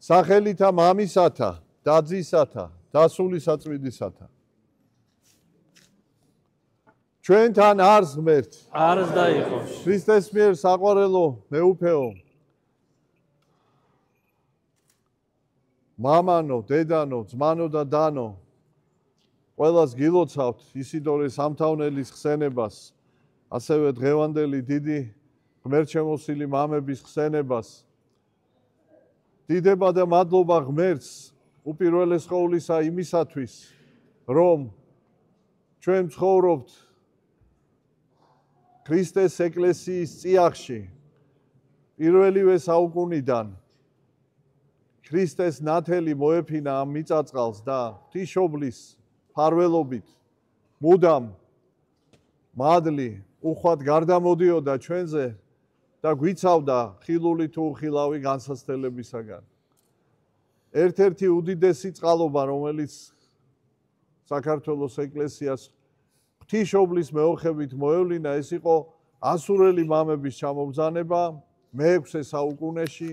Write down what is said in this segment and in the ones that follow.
სახელითა მამისათა, დაძისათა, დასულისაწმინდისათა. ჩვენთან არს ღმერთი. არს დაიყოს. ქრისტეს მიერ საყვარელო, მეუფეო. მამანო, დედანო, ძმანო და დანო. ყველას გილოცავთ ისიდორე სამთავნელის ხსენებას, ასევე დღევანდელი დიდი ღმერთშემოსილი მამების ხსენებას. დიდება და მადლობა ღმერთს უპირველეს ყოვლისა იმისათვის, რომ ჩვენ ცხოვრობთ ქრისტეს ეკლესიის წიაღში, პირველივე საუკუნიდან. ქრისტეს ნათელი მოეფინა ამ მიწაწყალს და ღვთისმშობლის ფარველობით მუდამ მადლი უხვად გარდამოდიოდა ჩვენზე და გვიცავდა ხილული თუ უხილავი განსაცდელებისაგან. ერთ-ერთი უდიდესი წყალობა, რომელიც საქართველოს ეკლესიას ღვთისმშობლის მეოხებით მოევლინა, ეს იყო ასურელი მამების ჩამობრძანება მე-6 საუკუნეში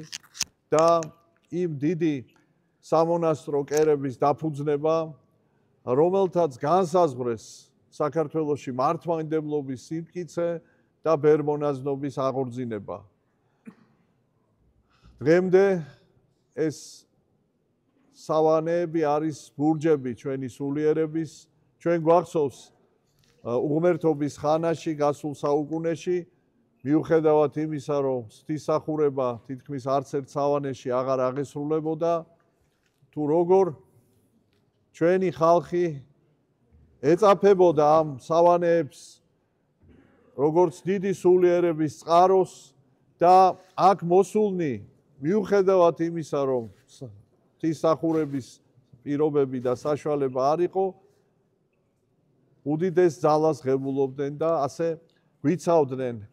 და იმ დიდი სამონასტრო კერების დაფუძნება, რომელთაც განსაზღვრეს საქართველოში მართლმადიდებლობის სიმტკიცე და ბერმონაზნობის აღორძინება. დღემდე ეს სავანეები არის ბურჯები ჩვენი სულიერების, ჩვენ გვახსოვს უღმერთობის ხანაში, გასულ საუკუნეში, მიუხედავად იმისა, რომ ღვთისმსახურება თითქმის არც ერთ სავანეში აღარ აღესრულებოდა, თუ როგორ ჩვენი ხალხი ეწაფებოდა ამ სავანეებს როგორც დიდი სულიერების წყაროს და აქ მოსულნი მიუხედავად იმისა, რომ ღვთისმსახურების პირობები და საშუალება არ იყო, უდიდეს ძალას ღებულობდნენ და ასე გვიცავდნენ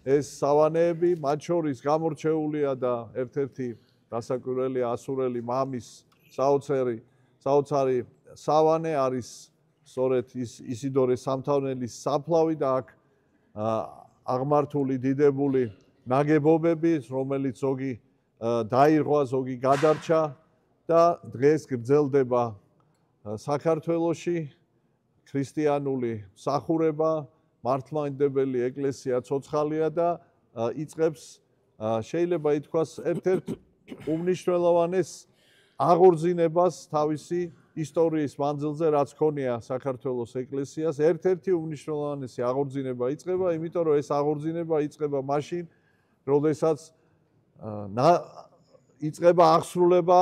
ეს სავანეები, მათ შორის გამორჩეულია და ერთ-ერთი დასაკვირველია ასურელი მამის საოცარი სავანე არის სწორედ ისიდორე სამთავნელის საფლავი და აქ აღმართული დიდებული ნაგებობები, რომელიც ზოგი დაირღვა, ზოგი გადარჩა და დღეს გრძელდება საქართველოში ქრისტიანული მსახურება, მართლმადიდებელი ეკლესია ცოცხალია და იწყებს შეიძლება ითქვას ერთ-ერთ უმნიშვნელოვანეს აღორძინებას თავისი ისტორიის მანძილზე, რაც ქონია საქართველოს ეკლესიას. ერთ-ერთი უმნიშვნელოვანესი აღორძინება იწყება, იმიტომ რომ ეს აღორძინება იწყება მაშინ, როდესაც იწყება აღსრულება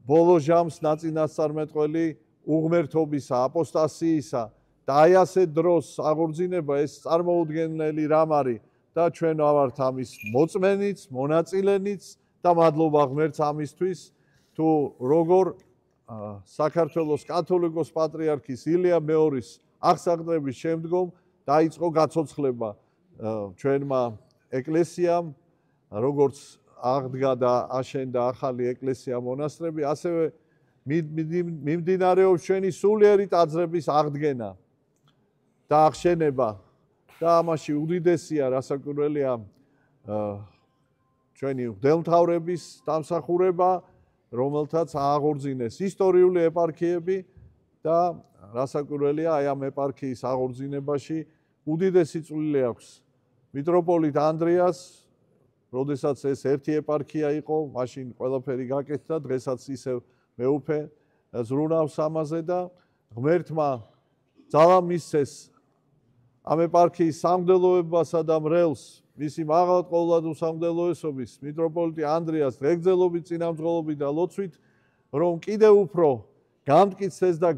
ბოლო ჟამს ნაწინასწარმეტყველი უღმერთობისა, აპოსტასიისა და აი ასე დროს აღორძინება ეს წარმოუდგენელი რამ არის და ჩვენ ვართ ამის მოწმენიც, მონაწილენიც და მადლობა ღმერთს ამისთვის, თუ როგორ საქართველოს კათოლიკოს პატრიარქის ილია მეორის აღსაყდრების შემდგომ დაიწყო გაცოცხლება ჩვენმა ეკლესიამ, როგორც აღდგა და აშენდა ახალი ეკლესია მონასტრები, ასევე მიმდინარეობს ჩვენი სულიერი ტაძრების აღდგენა და აღშენება და ამაში უდიდესია რასაკვირველია ჩვენი მღვდელმთავრების დამსახურება, რომელთაც აღორძინეს ისტორიული ეპარქიები და რასაკვირველია აი ამ ეპარქიის აღორძინებაში უდიდესი წვლილი აქვს მიტროპოლიტ ანდრიას, როდესაც ეს ერთი ეპარქია იყო, მაშინ ყველაფერი გაკეთდა, დღესაც ისევ მეუფე ზრუნავს ამაზე და ღმერთმა ძალა მისცეს ამ ეპარქიის სამღვდელოებასა და მრევლს, მისი მაღალყოვლად უსამღვდელოესობის მიტროპოლიტი ანდრიას დღეგრძელობით, წინამძღოლობით და ლოცვით, რომ კიდევ უფრო გამტკიცდეს და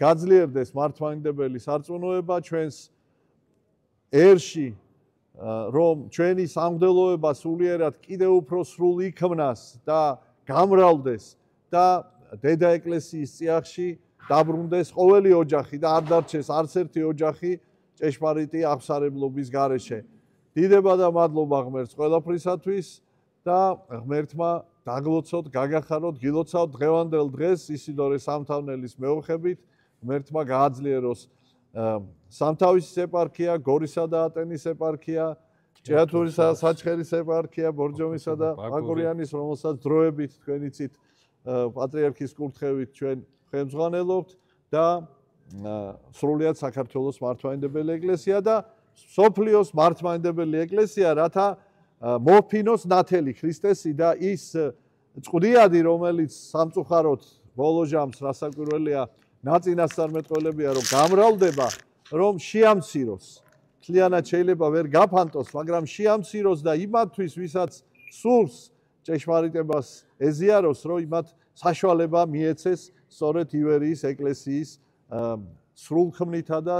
გაძლიერდეს მართლმადიდებელი სარწმუნოება ჩვენს ერში, რომ ჩვენი სამღვდელოება სულიერად კიდევ უფრო სრულ იქმნას და გამრავლდეს და დედა ეკლესიის წიაღში დაბრუნდეს ყოველი ოჯახი და არ დარჩეს არც ერთი ოჯახი ჭეშმარიტი აღსარებლობის გარეშე. დიდება და მადლობა ღმერთს ყველაფრისათვის და ღმერთმა დაგლოცოთ, გაგახაროთ, გილოცავთ დღევანდელ დღეს ისიდორე სამთავნელის მეოხებით, ღმერთმა გააძლიეროს სამთავისის ეპარქია, გორისა და ატენის ეპარქია ჭიათურისა და საჩხერის ეპარქია, ბორჯომისა და ბაკურიანის, რომელსაც დროებით თქვენ იცით პატრიარქის კურთხევით ჩვენ ხელმძღვანელობთ და სრულიად საქართველოს მართლმადიდებელი ეკლესია და სოფლიოს მართლმადიდებელი ეკლესია, რათა მოფინოს ნათელი ქრისტესი და ის წყდიადი, რომელიც სამწუხაროდ ბოლო ჟამს რასაკვირველია ნაწინასწარმეტყველებია, რომ გამრავლდება, რომ შეამციროს. მთლიანად შეიძლება ვერ გაფანტოს, მაგრამ შეამციროს და იმათთვის, ვისაც სურს ჭეშმარიტებას ეზიაროს, რომ იმათ საშუალება მიეცეს სწორედ ივერიის ეკლესიის სრულქმნითა და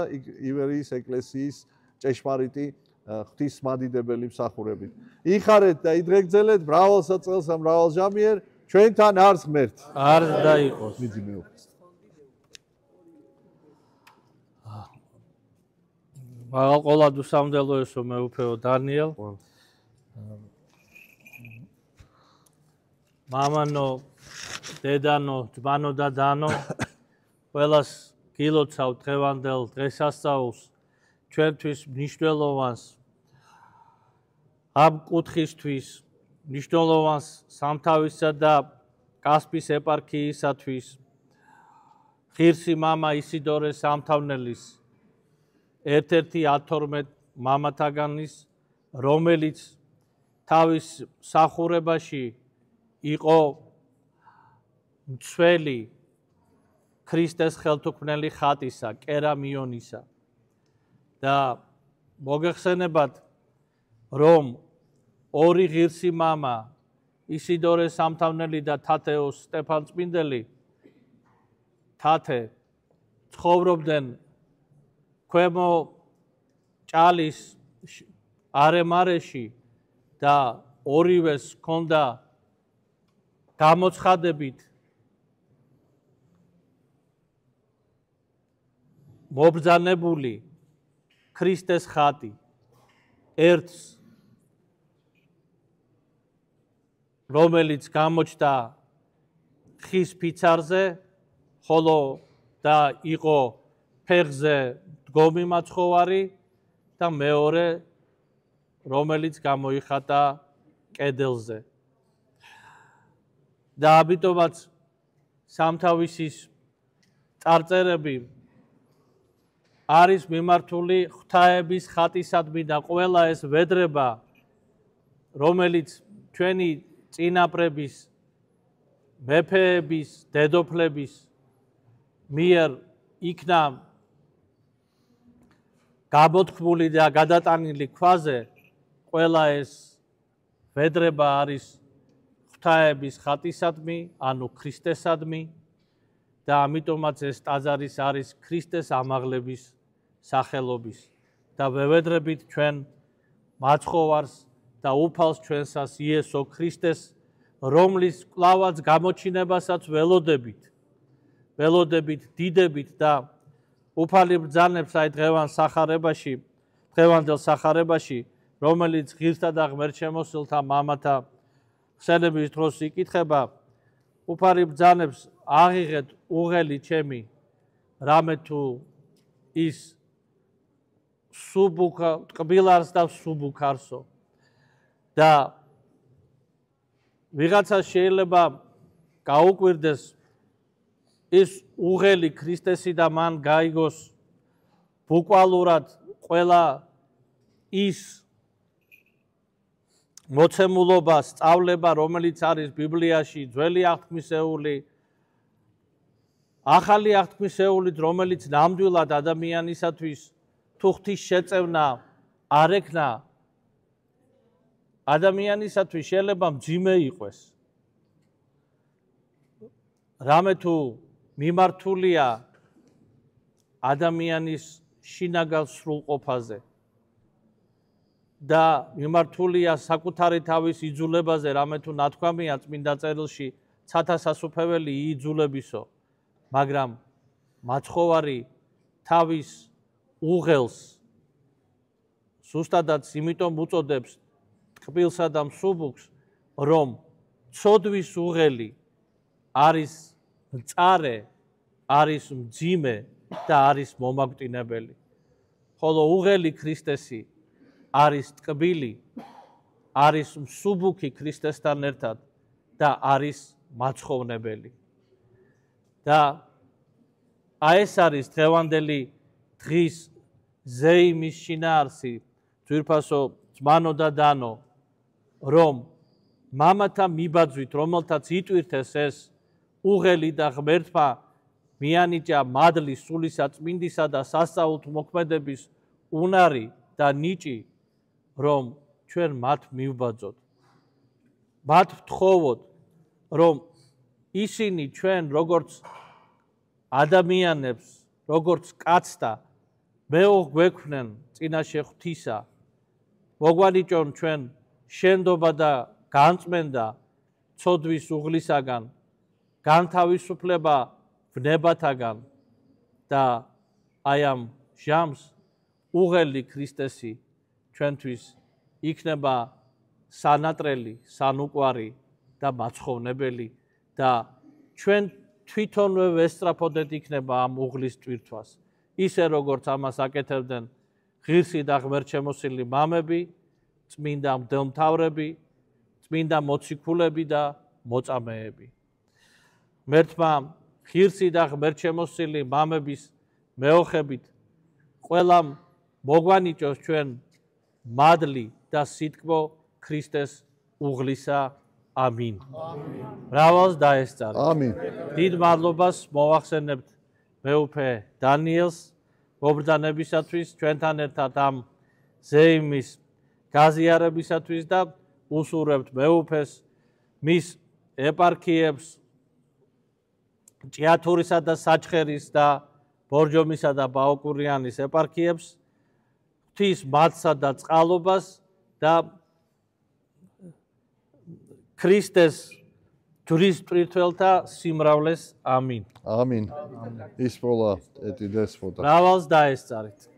ივერიის ეკლესიის ჭეშმარიტი ღვთისმადიდებელი მსახურებით. იხარეთ და იდღეგრძელეთ მრავალსა წელსა მრავალჟამიერ ჩვენთან არს ღმერთ. არ დაიყოს. მაღალყოლად უსამდელო ესო მეუფეო დანიელ. მამანო, დედანო, ძმანო და დანო, ყველას გილოცავ დღევანდელ დღესასწაულს, ჩვენთვის მნიშვნელოვანს, ამ კუთხისთვის, მნიშვნელოვანს სამთავისა და კასპის ეპარქიისათვის, ღირსი მამა ისიდორე სამთავნელის, ერთ-ერთი 12 მამათაგანის, რომელიც თავის მსახურებაში იყო მცველი ქრისტეს ხელთუქმნელი ხატისა, კერამიონისა და მოგეხსენებათ, რომ ორი ღირსი მამა, ისიდორე სამთავნელი და თათეოს სტეფანწმინდელი, თათე ცხოვრობდნენ ქვემო ჭალის არემარეში და ორივეს ჰქონდა გამოცხადებით მობრძანებული ქრისტეს ხატი ერთს, რომელიც გამოჩნდა ხის ფიცარზე, ხოლო და იყო ფეხზე დგომი მაცხოვარი და მეორე, რომელიც გამოიხატა კედელზე. და ამიტომაც სამთავისის წარწერები არის მიმართული ღვთაების ხატისადმი და ყველა ეს ვედრება, რომელიც ჩვენი წინაპრების, მეფეების, დედოფლების მიერ იქნა გამოთქმული და გადატანილი ქვაზე, ყველა ეს ვედრება არის ღვთაების ხატისადმი, ანუ ქრისტესადმი და ამიტომაც ეს ტაძარის არის ქრისტეს ამაღლების სახელობის და ვევედრებით ჩვენ მაცხოვარს და უფალს ჩვენსას იესო ქრისტეს, რომლის კლავაც გამოჩინებასაც ველოდებით, დიდებით და უფალი ბრძანებს აი დღევანდელ სახარებაში, რომელიც ღირსთა და ღმერთშემოსილთა მამათა ხსენების დროს იკითხება, უფალი ბრძანებს აღიღეთ უღელი ჩემი, რამე თუ ის ტკბილარს და სუბუქარსო და ვიღაცას შეიძლება გაუკვირდეს ის უღელი ქრისტესი და მან გაიგოს ბუკვალურად ყველა ის მოცემულობა, სწავლება, რომელიც არის ბიბლიაში, ძველი აღთქმისეული, ახალი აღთქმისეულით, რომელიც ნამდვილად ადამიანისათვის თუ ღვთის შეწევნა არ ექნა, ადამიანისათვის შეიძლება მძიმე იყოს. რამე თუ მიმართულია ადამიანის შინაგან სრულყოფაზე და მიმართულია საკუთარი თავის იძულებაზე, რამე თუ ნათქვამია წმინდა წერილში, ცათა სასუფეველი იძულებისო, მაგრამ მაცხოვარი თავის უღელს ზუსტადაც იმიტომ უწოდებს ტკბილსა და მსუბუქს, რომ ცოდვის უღელი არის მწარე, არის მძიმე და არის მომაკვდინებელი. ხოლო უღელი ქრისტესი არის ტკბილი, არის მსუბუქი ქრისტესთან ერთად და არის მაცხოვრებელი. და ეს არის დღევანდელი დღის ზეიმის შინაარსი, ძვირფასო ძმანო და დანო, რომ მამათა მიბაძვით, რომელთაც იტვირთეს ეს უღელი და ღმერთმა მიანიჭა მადლის, სულისა, წმინდისა და სასწაულთ მოქმედების უნარი და ნიჭი, რომ ჩვენ მათ მივბაძოთ. მათ ვთხოვოთ, რომ ისინი ჩვენ როგორც ადამიანებს, როგორც კაცთა მეოღვექვნენ წინაშე ღვთისა, მოგვანიჭონ ჩვენ შენდობა და განწმენდა ცოდვის უღლისაგან, განთავისუფლება ვნებათაგან და აი ამ ჟამს უღელი ქრისტესი ჩვენთვის იქნება სანატრელი, სანუკვარი და მაცხოვრებელი და ჩვენ თვითონვე ვესწრაფოდეთ იქნება ამ უღლის ტვირთვას. ისე როგორც ამას აკეთებდნენ ღირსი და ღმერთშემოსილი მამები, წმინდა მღვდელმთავრები, წმინდა მოციქულები და მოწამეები. ღმერთმა ღირსი და ღმერთშემოსილი მამების მეოხებით ყველამ მოგვანიჭოს ჩვენ მადლი და სიტკბო ქრისტეს უღლისა. ამინ. მრავალს დაესწარეთ. ამინ. დიდ მადლობას მოვახსენებთ მეუფე დანიელს მობრძანებისათვის, ჩვენთან ერთად ამ ზეიმის გაზიარებისათვის და უსურვებთ მეუფეს, მის ეპარქიებს, ჭიათურისა და საჩხერის და ბორჯომისა და ბაოკურიანის ეპარქიებს, ღვთის მადლსა და წყალობას და ქრისტეს ჯვრის ტვირთველთა სიმრავლეს. ამინ. ამინ. ისპოლა ეტი დესპოტა. მრავალს დაესწარით.